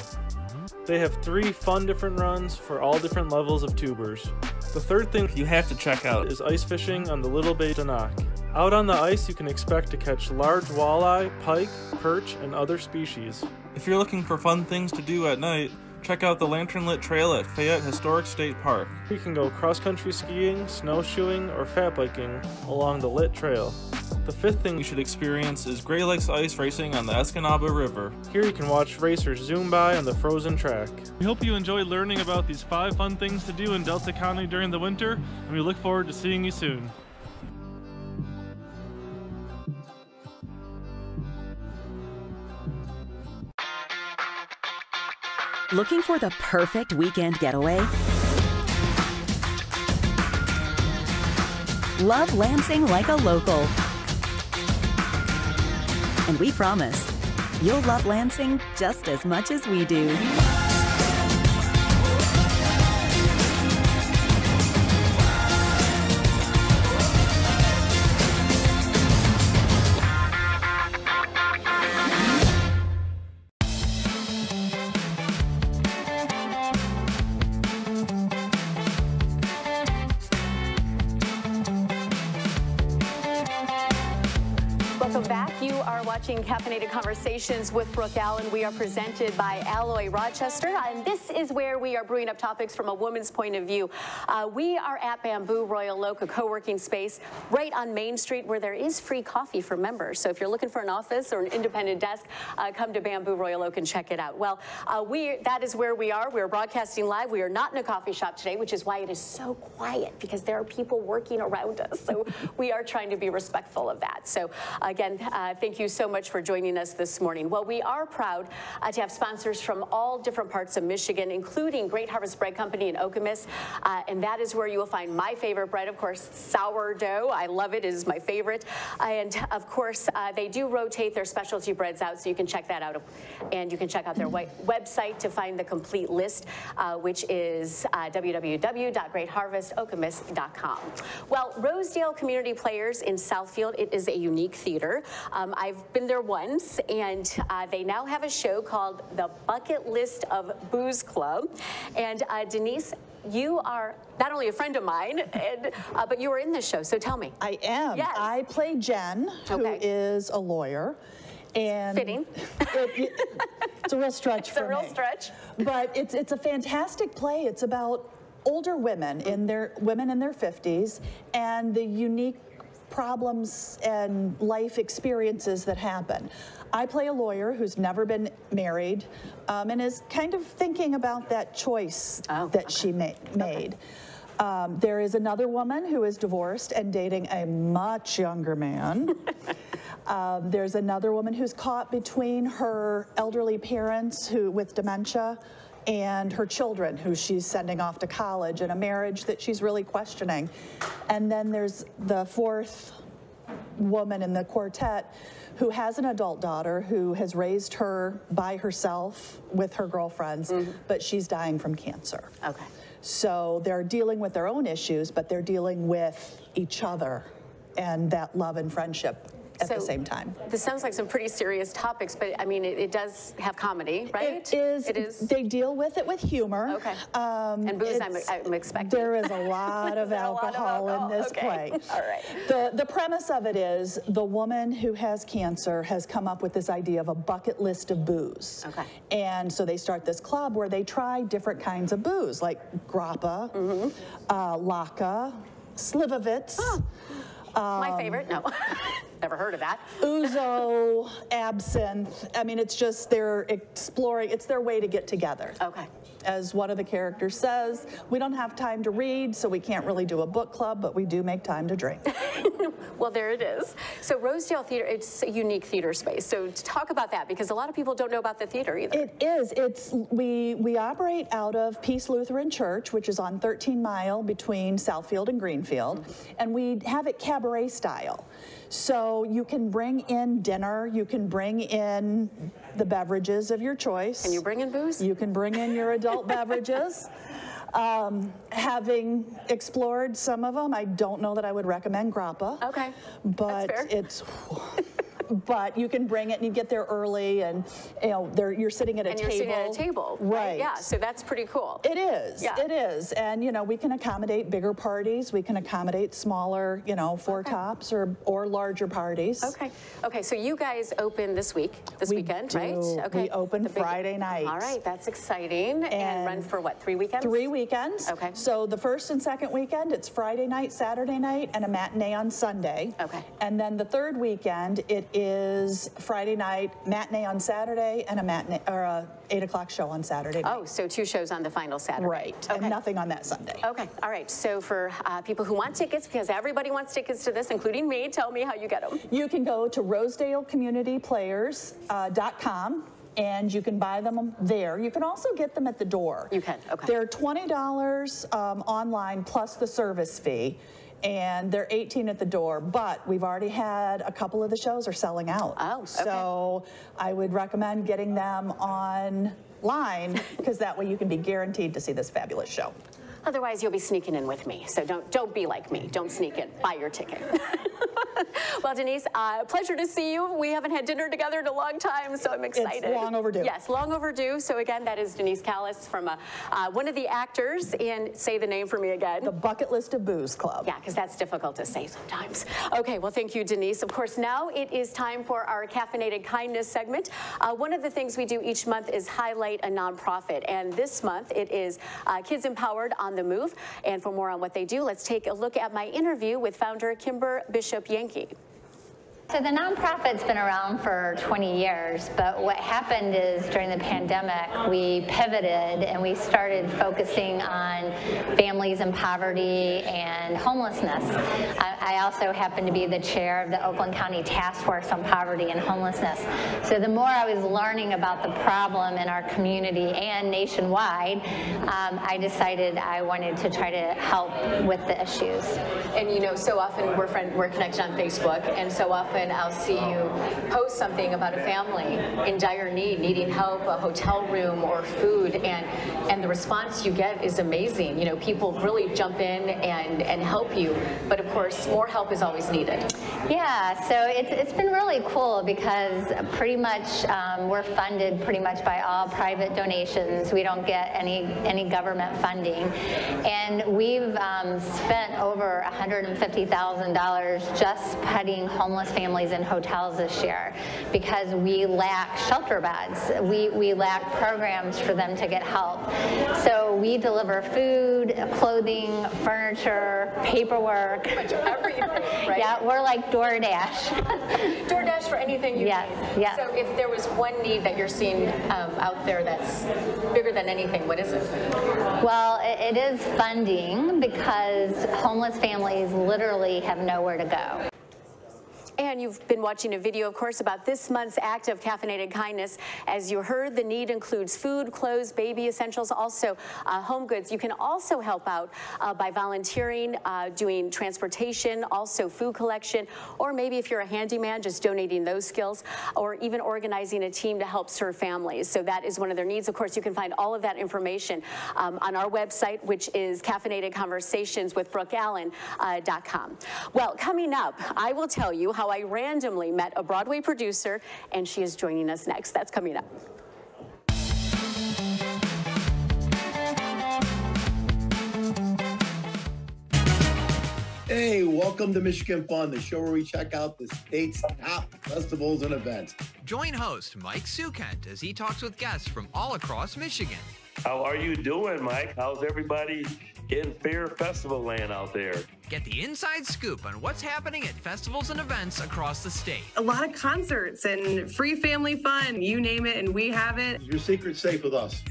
S13: They have 3 fun different runs for all different levels of tubers. The third thing you have to check out is ice fishing on the Little Bay Danach. Out on the ice, you can expect to catch large walleye, pike, perch, and other species. If you're looking for fun things to do at night, check out the Lantern Lit Trail at Fayette Historic State Park. You can go cross-country skiing, snowshoeing, or fat biking along the lit trail. The 5th thing you should experience is Gray Lakes ice racing on the Escanaba River. Here you can watch racers zoom by on the frozen track. We hope you enjoy learning about these 5 fun things to do in Delta County during the winter, and we look forward to seeing you soon.
S8: Looking for the perfect weekend getaway? Love Lansing like a local. And we promise, you'll love Lansing just as much as we do.
S1: Caffeinated Conversations with Brooke Allen. We are presented by Alloy Rochester, and this is where we are brewing up topics from a woman's point of view. We are at Bamboo Royal Oak, a co-working space right on Main Street where there is free coffee for members. So if you're looking for an office or an independent desk, come to Bamboo Royal Oak and check it out. Well, that is where we are. We're broadcasting live. We are not in a coffee shop today, which is why it is so quiet, because there are people working around us. So we are trying to be respectful of that. So again, thank you so much for joining us this morning. Well, we are proud to have sponsors from all different parts of Michigan, including Great Harvest Bread Company in Okemos, and that is where you will find my favorite bread, of course, sourdough. I love it. It is my favorite. And of course, they do rotate their specialty breads out, so you can check that out. And you can check out their website to find the complete list, which is www.greatharvestokemos.com. Well, Rosedale Community Players in Southfield, it is a unique theater. I've been there once, and they now have a show called The Bucket List of Booze Club. And Denise, you are not only a friend of mine, but you were in this show, so tell me.
S14: I am.
S1: Yes.
S14: I play Jen, who is a lawyer. And
S1: fitting.
S14: It's a real stretch for me.
S1: It's a real stretch.
S14: But it's a fantastic play. It's about older women in their 50s and the unique problems and life experiences that happen. I play a lawyer who's never been married and is kind of thinking about that choice that she made. There is another woman who is divorced and dating a much younger man. There's another woman who's caught between her elderly parents with dementia and her children who she's sending off to college, and a marriage that she's really questioning. And then there's the fourth woman in the quartet who has an adult daughter who has raised her by herself with her girlfriends, but she's dying from cancer.
S1: Okay.
S14: So they're dealing with their own issues, but they're dealing with each other and that love and friendship at the same time.
S1: This sounds like some pretty serious topics, but I mean, it does have comedy, right?
S14: It is. They deal with it with humor.
S1: Okay. And booze, I'm expecting.
S14: There is a lot of alcohol in this play.
S1: All right.
S14: The premise of it is the woman who has cancer has come up with this idea of a bucket list of booze.
S1: Okay.
S14: And so they start this club where they try different kinds of booze, like grappa, laka, slivovitz.
S1: My favorite. No. Never heard of that.
S14: Ouzo, absinthe. I mean, it's just they're exploring, it's their way to get together.
S1: Okay.
S14: As one of the characters says, we don't have time to read, so we can't really do a book club, but we do make time to drink.
S1: Well, there it is. So Rosedale Theater, it's a unique theater space. So talk about that, because a lot of people don't know about the theater either.
S14: It is. We operate out of Peace Lutheran Church, which is on 13 Mile between Southfield and Greenfield, and we have it cabaret style. So you can bring in dinner, you can bring in the beverages of your choice.
S1: Can you bring in booze?
S14: You can bring in your adult beverages. Having explored some of them, I don't know that I would recommend grappa.
S1: Okay,
S14: but
S1: that's fair.
S14: But you can bring it and you get there early, and you're sitting at a table.
S1: And you're sitting at a table,
S14: right?
S1: Yeah, so that's pretty cool.
S14: It is.
S1: Yeah.
S14: It is, and we can accommodate bigger parties. We can accommodate smaller, four tops or larger parties.
S1: Okay. Okay. So you guys open this weekend, right? Okay.
S14: We open Friday night.
S1: All right, that's exciting. And run for what? 3 weekends?
S14: 3 weekends.
S1: Okay.
S14: So the first and second weekend, it's Friday night, Saturday night, and a matinee on Sunday.
S1: Okay.
S14: And then the third weekend, it is Friday night, matinee on Saturday, and a matinee or a 8 o'clock show on Saturday night.
S1: Oh, so 2 shows on the final Saturday.
S14: Right.
S1: Okay.
S14: And nothing on that Sunday.
S1: Okay. All right. So for people who want tickets, because everybody wants tickets to this, including me, tell me how you get them.
S14: You can go to RosedaleCommunityPlayers.com. and you can buy them there. You can also get them at the door.
S1: You can, okay.
S14: They're $20 online plus the service fee, and they're $18 at the door, but we've already had a couple of the shows are selling out.
S1: Oh, okay.
S14: So I would recommend getting them online, because that way you can be guaranteed to see this fabulous show.
S1: Otherwise, you'll be sneaking in with me. So don't be like me. Don't sneak in. Buy your ticket. Well, Denise, pleasure to see you. We haven't had dinner together in a long time, so I'm excited.
S14: It's long overdue.
S1: Yes, long overdue. So again, that is Denise Callis from one of the actors in, say the name for me again.
S14: The Bucket List of Booze Club.
S1: Yeah, because that's difficult to say sometimes. Okay, well, thank you, Denise. Of course, now it is time for our Caffeinated Kindness segment. One of the things we do each month is highlight a nonprofit, and this month it is Kids Empowered on the Move. And for more on what they do, let's take a look at my interview with founder Kimber Bishop Yankee.
S15: So the nonprofit's been around for 20 years, but what happened is during the pandemic, we pivoted and we started focusing on families in poverty and homelessness. I also happen to be the chair of the Oakland County Task Force on Poverty and Homelessness. So the more I was learning about the problem in our community and nationwide, I decided I wanted to try to help with the issues.
S1: And so often we're connected on Facebook, and so often I'll see you post something about a family in dire need, needing help, a hotel room or food, and the response you get is amazing. People really jump in and help you, but of course more help is always needed.
S15: Yeah, so it's been really cool because pretty much we're funded pretty much by all private donations. We don't get any government funding, and we've spent over $150,000 just putting homeless families in hotels this year because we lack shelter beds. We lack programs for them to get help. So we deliver food, clothing, furniture, paperwork.
S1: Pretty much everything, right?
S15: Yeah, we're like DoorDash.
S1: DoorDash for anything you need.
S15: Yeah.
S1: So if there was one need that you're seeing out there that's bigger than anything, what is it?
S15: Well, it is funding because homeless families literally have nowhere to go.
S1: And you've been watching a video, of course, about this month's act of caffeinated kindness. As you heard, the need includes food, clothes, baby essentials, also home goods. You can also help out by volunteering, doing transportation, also food collection, or maybe if you're a handyman, just donating those skills, or even organizing a team to help serve families. So that is one of their needs. Of course, you can find all of that information on our website, which is Caffeinated Conversations with Brooke Allen.com. Well, coming up, I will tell you how I randomly met a Broadway producer, and she is joining us next. That's coming up.
S16: Hey, welcome to Michigan Fun, the show where we check out the state's top festivals and events.
S3: Join host Mike Sukent as he talks with guests from all across Michigan.
S17: How are you doing, Mike? How's everybody in Fair Festival land out there?
S3: Get the inside scoop on what's happening at festivals and events across the state.
S18: A lot of concerts and free family fun, you name it, and we have it.
S16: Your secret's safe with us.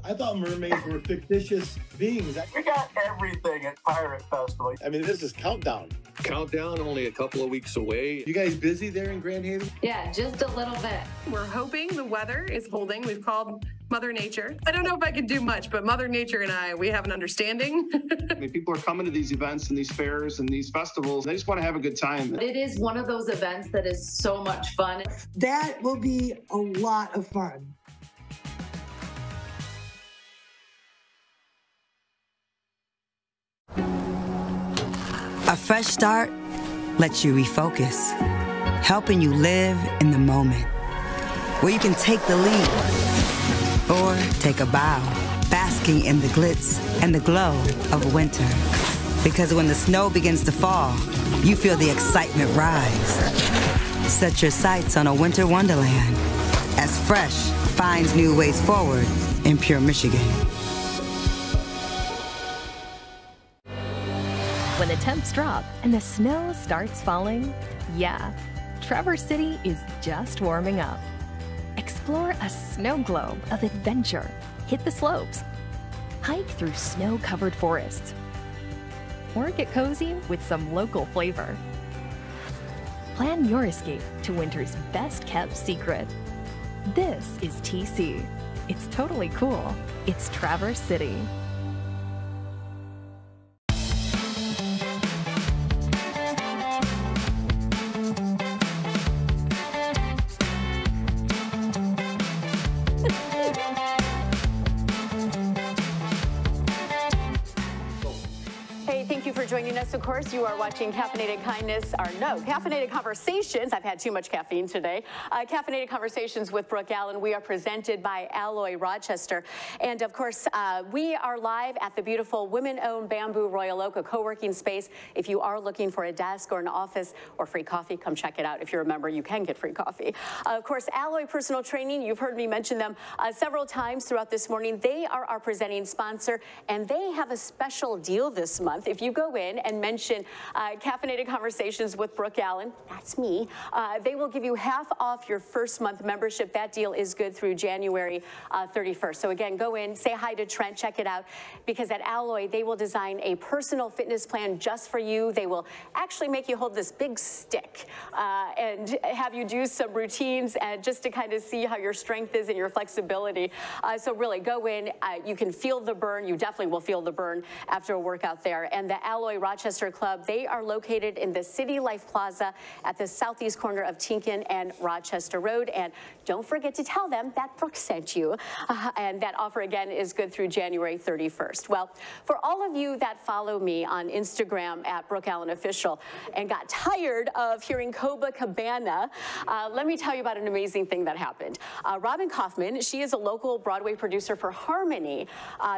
S16: I thought mermaids were fictitious beings.
S19: We got everything at Pirate Festival.
S16: I mean, this is countdown.
S19: Countdown, only a couple of weeks away.
S16: You guys busy there in Grand Haven?
S18: Yeah, just a little bit. We're hoping the weather is holding. We've called Mother Nature. I don't know if I could do much, but Mother Nature and I, we have an understanding.
S20: I mean, people are coming to these events and these fairs and these festivals. They just want to have a good time.
S21: It is one of those events that is so much fun.
S22: That will be a lot of fun.
S6: A fresh start lets you refocus, helping you live in the moment, where you can take the lead or take a bow, basking in the glitz and the glow of winter. Because when the snow begins to fall, you feel the excitement rise. Set your sights on a winter wonderland as Fresh finds new ways forward in pure Michigan.
S4: When the temps drop and the snow starts falling, yeah, Traverse City is just warming up. Explore a snow globe of adventure. Hit the slopes. Hike through snow-covered forests. Or get cozy with some local flavor. Plan your escape to winter's best-kept secret. This is TC. It's totally cool. It's Traverse City.
S1: Joining us, of course, you are watching Caffeinated Caffeinated Conversations. I've had too much caffeine today. Caffeinated Conversations with Brooke Allen. We are presented by Alloy Rochester. And of course, we are live at the beautiful women-owned Bamboo Royal Oak, a co-working space. If you are looking for a desk or an office or free coffee, come check it out. If you're a member, you can get free coffee. Of course, Alloy Personal Training, you've heard me mention them several times throughout this morning. They are our presenting sponsor, and they have a special deal this month. If you go in and mention Caffeinated Conversations with Brooke Allen, that's me, they will give you half off your first month membership. That deal is good through January 31st. So again, go in, say hi to Trent, check it out, because at Alloy, they will design a personal fitness plan just for you. They will actually make you hold this big stick and have you do some routines and just to kind of see how your strength is and your flexibility. So really go in, you can feel the burn. You definitely will feel the burn after a workout there. And the Alloy Rochester Club, they are located in the City Life Plaza at the southeast corner of Tinkin and Rochester Road. And don't forget to tell them that Brooke sent you. And that offer, again, is good through January 31st. Well, for all of you that follow me on Instagram at Brooke Allen Official and got tired of hearing Copacabana, let me tell you about an amazing thing that happened. Robin Kaufman, she is a local Broadway producer for Harmony,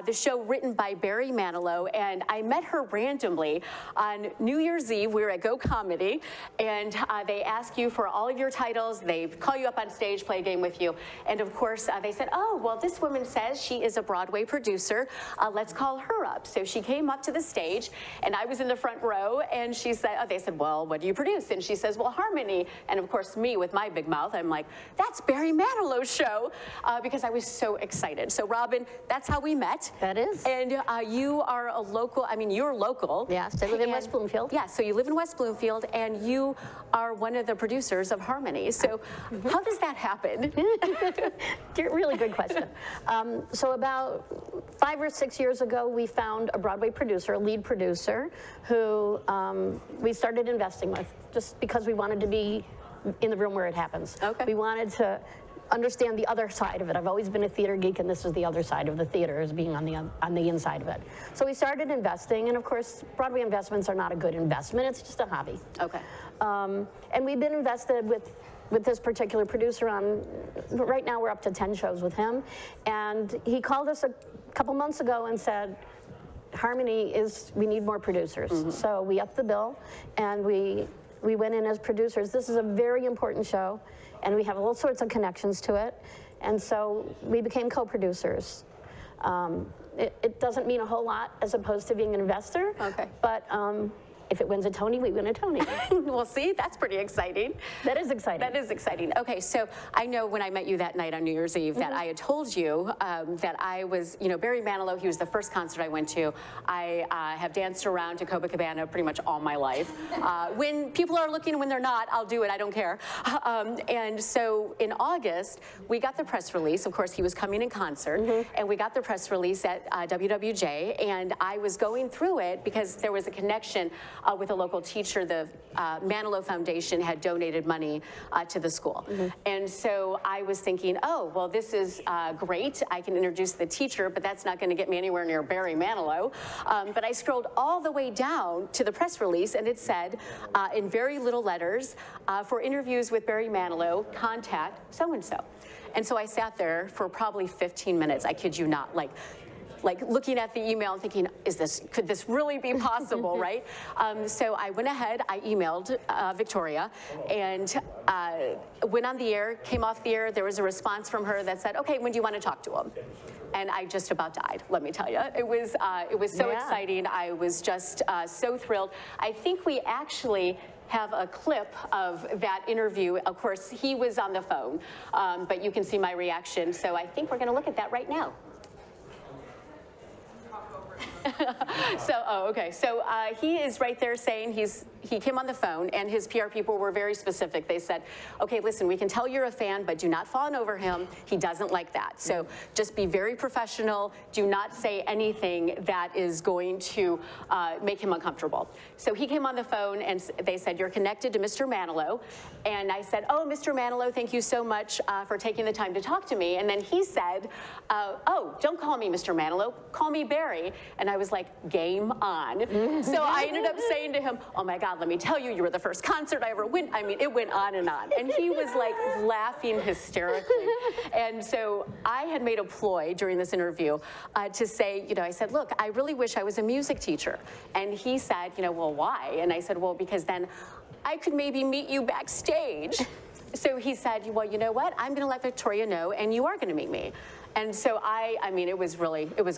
S1: the show written by Barry Manilow, and I met her randomly on New Year's Eve. We were at Go Comedy, and they ask you for all of your titles. They call you up on stage, play a game with you, and of course, they said, oh, well, this woman says she is a Broadway producer. Let's call her up. So she came up to the stage, and I was in the front row, and she said, they said, well, what do you produce? And she says, well, Harmony. And of course, me with my big mouth, I'm like, that's Barry Manilow's show, because I was so excited. So Robin, that's how we met.
S5: That is.
S1: And you are a local, I mean, you're local.
S5: Yes, I live
S2: In West Bloomfield.
S1: Yeah, so you live in West Bloomfield, and you are one of the producers of Harmony. So how does that happen?
S2: Really good question. So about 5 or 6 years ago, we found a Broadway producer, a lead producer, who we started investing with, just because we wanted to be in the room where it happens. Okay. We wanted to understand the other side of it. I've always been a theater geek, and this is the other side of the theater, is being on the inside of it. So we started investing, and of course, Broadway investments are not a good investment. It's just a hobby.
S1: Okay.
S2: And we've been invested with this particular producer on, right now we're up to 10 shows with him, and he called us a couple months ago and said, Harmony we need more producers. So we upped the bill, and we went in as producers. This is a very important show, and we have all sorts of connections to it, and so we became co-producers. It doesn't mean a whole lot as opposed to being an investor, but if it wins a Tony, we win a Tony.
S1: Well, see, that's pretty exciting.
S2: That is exciting.
S1: That is exciting. Okay, so I know when I met you that night on New Year's Eve that I had told you that I was, Barry Manilow, he was the first concert I went to. I have danced around to Copacabana pretty much all my life. When people are looking and when they're not, I'll do it, I don't care. And so in August, we got the press release. Of course, he was coming in concert, and we got the press release at WWJ, and I was going through it because there was a connection with a local teacher. The Manilow Foundation had donated money to the school. And so I was thinking, oh, well, this is great. I can introduce the teacher, but that's not going to get me anywhere near Barry Manilow. But I scrolled all the way down to the press release, and it said, in very little letters, for interviews with Barry Manilow, contact so-and-so. And so I sat there for probably 15 minutes, I kid you not, like looking at the email and thinking, could this really be possible, right? So I went ahead, I emailed Victoria, and went on the air, came off the air. There was a response from her that said, okay, when do you want to talk to him? And I just about died, let me tell you. It was so exciting. I was just so thrilled. I think we actually have a clip of that interview. Of course, he was on the phone, but you can see my reaction. So I think we're going to look at that right now. So he is right there saying he came on the phone, and his PR people were very specific. They said, okay, listen, we can tell you're a fan, but do not fawn over him. He doesn't like that. So just be very professional. Do not say anything that is going to make him uncomfortable. So he came on the phone, and they said, you're connected to Mr. Manilow. And I said, oh, Mr. Manilow, thank you so much for taking the time to talk to me. And then he said, oh, don't call me Mr. Manilow, call me Barry. And I was like, game on. So I ended up saying to him, oh my God, let me tell you, you were the first concert I ever went. I mean, it went on. And he was like laughing hysterically. And so I had made a ploy during this interview to say, I said, look, I really wish I was a music teacher. And he said, well, why? And I said, well, because then I could maybe meet you backstage. So he said, well, you know what? I'm going to let Victoria know, and you are going to meet me. And so I mean, it was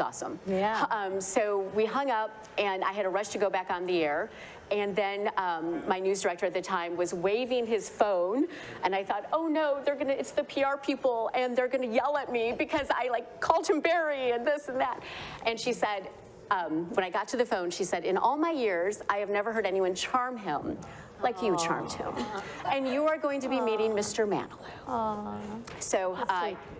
S1: awesome. Yeah. So we hung up, and I had to rush to go back on the air. And then my news director at the time was waving his phone, and I thought, oh no, it's the PR people, and they're gonna yell at me because I called him Barry and this and that. And she said, when I got to the phone, she said, in all my years, I have never heard anyone charm him like you charmed him. And you are going to be meeting Mr. Manilow. So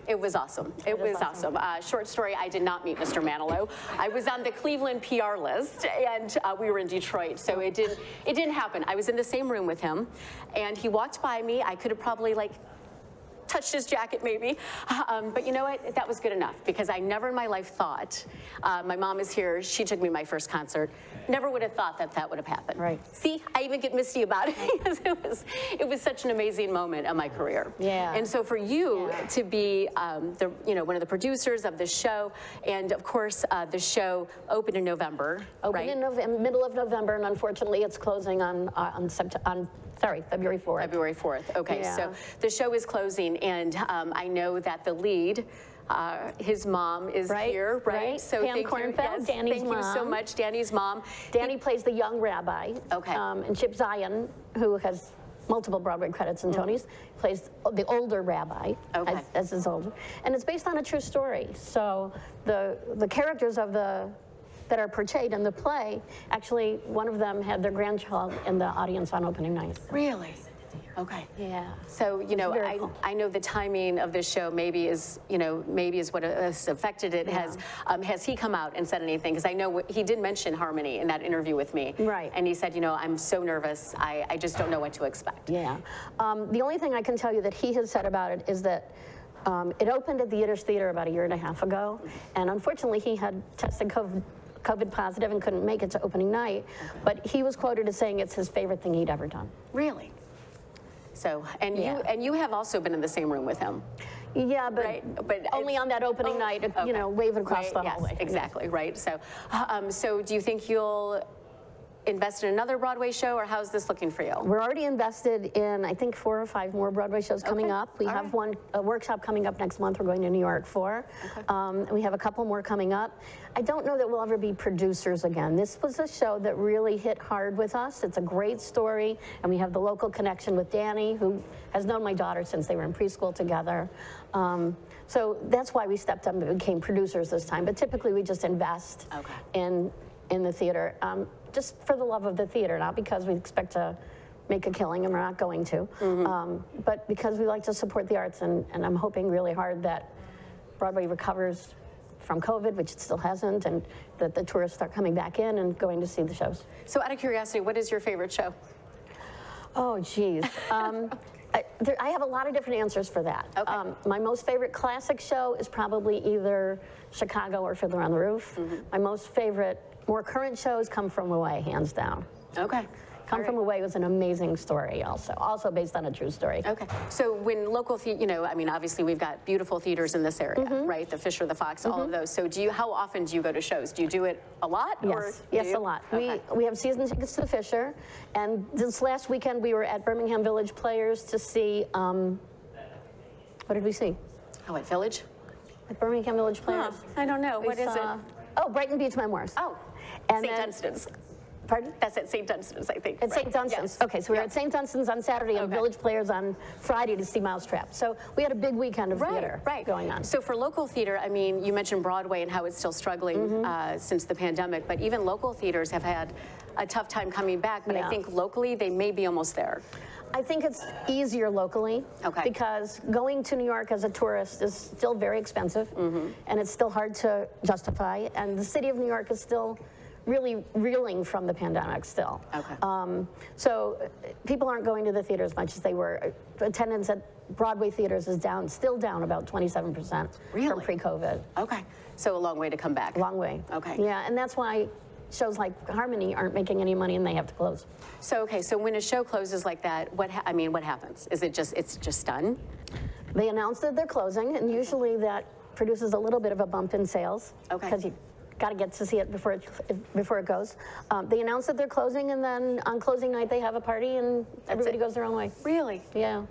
S1: it was awesome. It was awesome. Short story, I did not meet Mr. Manilow. I was on the Cleveland PR list, and we were in Detroit, so it didn't happen. I was in the same room with him, and he walked by me. I could have probably touched his jacket maybe, but you know what, that was good enough, because I never in my life thought, my mom is here, she took me to my first concert, never would have thought that would have happened. Right. See, I even get misty about it, because it was such an amazing moment of my career. Yeah. And so for you to be one of the producers of the show, and of course the show opened in November, right?
S2: In middle of November, and unfortunately it's closing on February 4th. February 4th,
S1: okay, so the show is closing, and I know that the lead, his mom is here, right?
S2: So Pam Kornfeld, Danny's mom.
S1: Thank you so much, Danny's mom.
S2: Danny plays the young rabbi. Okay. And Chip Zion, who has multiple Broadway credits and Tonys, plays the older rabbi, as his older. And it's based on a true story. So the characters of the that are portrayed in the play, actually, one of them had their grandchild in the audience on opening night.
S1: Really? Okay.
S2: Yeah.
S1: So, you know, I know the timing of this show maybe is, you know, maybe is what has affected it.
S2: Yeah.
S1: Has he come out and said anything? Because I know he did mention Harmony in that interview with me.
S2: Right.
S1: And he said, you know, I'm so nervous. I just don't know what to expect.
S2: Yeah. The only thing I can tell you that he has said about it is that it opened at the Yiddish Theater about 1.5 years ago, and unfortunately he had tested COVID positive and couldn't make it to opening night, but he was quoted as saying it's his favorite thing he'd ever done.
S1: Really? So, and you have also been in the same room with him.
S2: Yeah, but,
S1: right? But
S2: only on that opening night,
S1: okay.
S2: you know, waving across the hallway.
S1: Yes, exactly, right. So, so do you think you'll invest in another Broadway show, or how's this looking for you?
S2: We're already invested in, I think, 4 or 5 more Broadway shows coming up. We have a workshop coming up next month we're going to New York for. And we have a couple more coming up. I don't know that we'll ever be producers again. This was a show that really hit hard with us. It's a great story, and we have the local connection with Danny, who has known my daughter since they were in preschool together. So that's why we stepped up and became producers this time. But typically we just invest in the theater. Just for the love of the theater, not because we expect to make a killing, and we're not going to, but because we like to support the arts, and I'm hoping really hard that Broadway recovers from COVID, which it still hasn't, and that the tourists start coming back in and going to see the shows.
S1: So out of curiosity, what is your favorite show?
S2: Oh, geez. I have a lot of different answers for that. My most favorite classic show is probably either Chicago or Fiddler on the Roof. My most favorite more current shows Come From Away, hands down.
S1: Okay.
S2: Come From Away was an amazing story also based on a true story.
S1: Okay. So when local, you know, I mean, obviously we've got beautiful theaters in this area, right? The Fisher, the Fox, all of those. So how often do you go to shows? Do you do it a lot?
S2: Yes, a lot.
S1: Okay.
S2: We have season tickets to the Fisher, and this last weekend we were at WWJ Players to see, what did we see?
S1: Oh, at Village?
S2: At WWJ Players.
S1: I don't know. What is it?
S2: Oh, Brighton Beach Memoirs.
S1: Oh,
S2: and
S1: St. Dunstan's.
S2: Pardon?
S1: That's at St. Dunstan's, I think.
S2: At St. Dunstan's. Yes. Okay, so we were at St. Dunstan's on Saturday and Village Players on Friday to see Mousetrap. So we had a big weekend of theater going on.
S1: So for local theater, I mean, you mentioned Broadway and how it's still struggling since the pandemic, but even local theaters have had a tough time coming back, but I think locally they may be almost there.
S2: I think it's easier locally because going to New York as a tourist is still very expensive and it's still hard to justify, and the city of New York is still really reeling from the pandemic still. So people aren't going to the theater as much as they were. Attendance at Broadway theaters is still down about 27% from pre-COVID.
S1: Okay, so a long way to come back.
S2: Long way.
S1: Okay.
S2: Yeah, and that's why shows like Harmony aren't making any money and they have to close.
S1: So, okay, so when a show closes like that, what happens? Is it it's just done?
S2: They announce that they're closing, and usually that produces a little bit of a bump in sales. Because you got to get to see it before it goes. They announce that they're closing, and then on closing night they have a party and everybody goes their own way.
S1: Really?
S2: Yeah.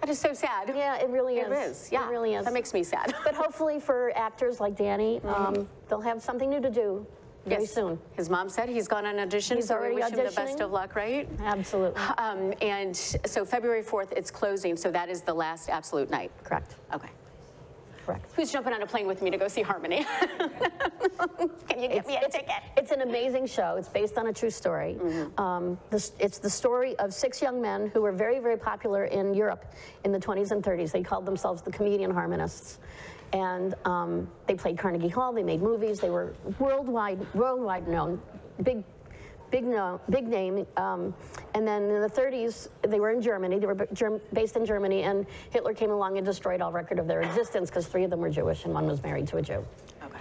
S1: That is so sad.
S2: Yeah, it really is.
S1: It is. Yeah,
S2: it really is.
S1: That makes me sad.
S2: But hopefully for actors like Danny, they'll have something new to do very soon.
S1: His mom said he's gone on audition,
S2: He's
S1: so
S2: already
S1: we wish him the best
S2: auditioning.
S1: of luck, right?
S2: Absolutely.
S1: And so February 4th, it's closing, so that is the last absolute night.
S2: Correct.
S1: Okay.
S2: Correct.
S1: Who's jumping on a plane with me to go see Harmony? Can you get me a ticket?
S2: It's an amazing show. It's based on a true story. It's the story of 6 young men who were very, very popular in Europe in the 20s and 30s. They called themselves the comedian harmonists. And they played Carnegie Hall, they made movies, they were worldwide known, big name. And then in the 30s, they were in Germany, they were based in Germany, and Hitler came along and destroyed all record of their existence because 3 of them were Jewish and 1 was married to a Jew.
S1: Okay.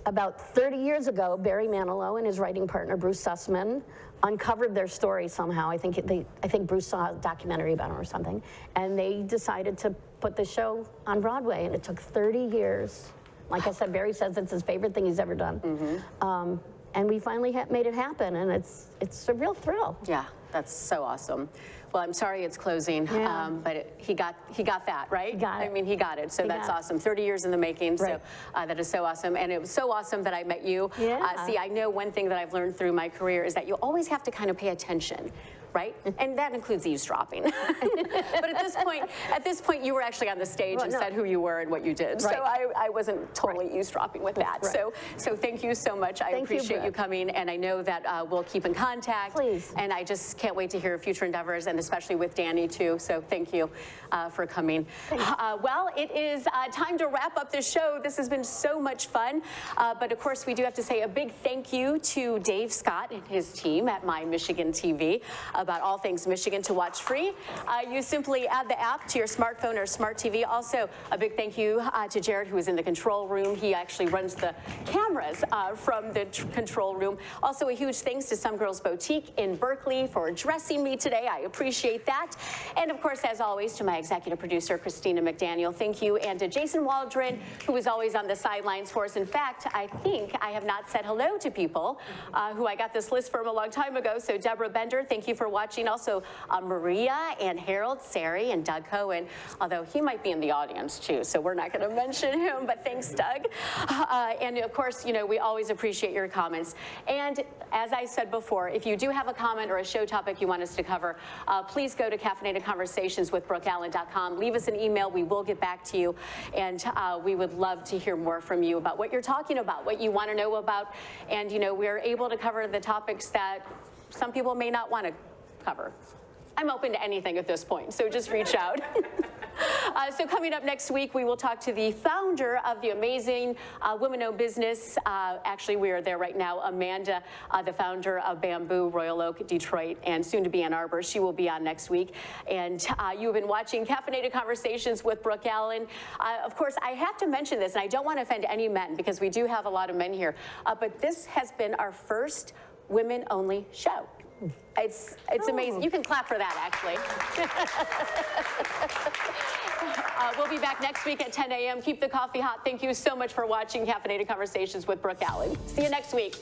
S2: About 30 years ago, Barry Manilow and his writing partner, Bruce Sussman, uncovered their story somehow. I think Bruce saw a documentary about him or something, and they decided to put the show on Broadway, and it took 30 years. Like I said, Barry says it's his favorite thing he's ever done. And we finally made it happen, and it's a real thrill.
S1: Yeah, that's so awesome. Well, I'm sorry it's closing, but he got that, right?
S2: He got it.
S1: I mean, he got it, so that's awesome. 30 years in the making, so that is so awesome. And it was so awesome that I met you. See, I know one thing that I've learned through my career is that you always have to kind of pay attention, right? And that includes eavesdropping. But at this point, you were actually on the stage and said who you were and what you did.
S2: Right.
S1: So I wasn't totally eavesdropping with that.
S2: Right.
S1: So thank you so much. I appreciate you coming, and I know that we'll keep in contact.
S2: Please.
S1: And I just can't wait to hear future endeavors, and especially with Danny too. So thank you for coming. Well, it is time to wrap up this show. This has been so much fun. But of course, we do have to say a big thank you to Dave Scott and his team at My Michigan TV about all things Michigan to watch free. You simply add the app to your smartphone or smart TV. Also, a big thank you to Jared, who is in the control room. He actually runs the cameras from the control room. Also, a huge thanks to Some Girls Boutique in Berkeley for dressing me today. I appreciate that. And of course, as always, to my executive producer, Christina McDaniel, thank you. And to Jason Waldron, who is always on the sidelines for us. In fact, I think I have not said hello to people who I got this list from a long time ago. So Deborah Bender, thank you for watching. Also, Maria and Harold, Sari, and Doug Cohen, although he might be in the audience too, so we're not going to mention him, but thanks, Doug. And of course, you know, we always appreciate your comments. And as I said before, if you do have a comment or a show topic you want us to cover, please go to Caffeinated Conversations with BrookeAllen.com. Leave us an email. We will get back to you. And we would love to hear more from you about what you're talking about, what you want to know about. And, you know, we're able to cover the topics that some people may not want to cover. I'm open to anything at this point, so just reach out. So coming up next week, we will talk to the founder of the amazing women-owned business. Actually, we are there right now, Amanda, the founder of Bamboo, Royal Oak, Detroit, and soon to be Ann Arbor. She will be on next week. And you've been watching Caffeinated Conversations with Brooke Allen. Of course, I have to mention this, and I don't want to offend any men because we do have a lot of men here, but this has been our first women-only show. It's amazing. You can clap for that, actually. We'll be back next week at 10 a.m. Keep the coffee hot. Thank you so much for watching Caffeinated Conversations with Brooke Allen. See you next week.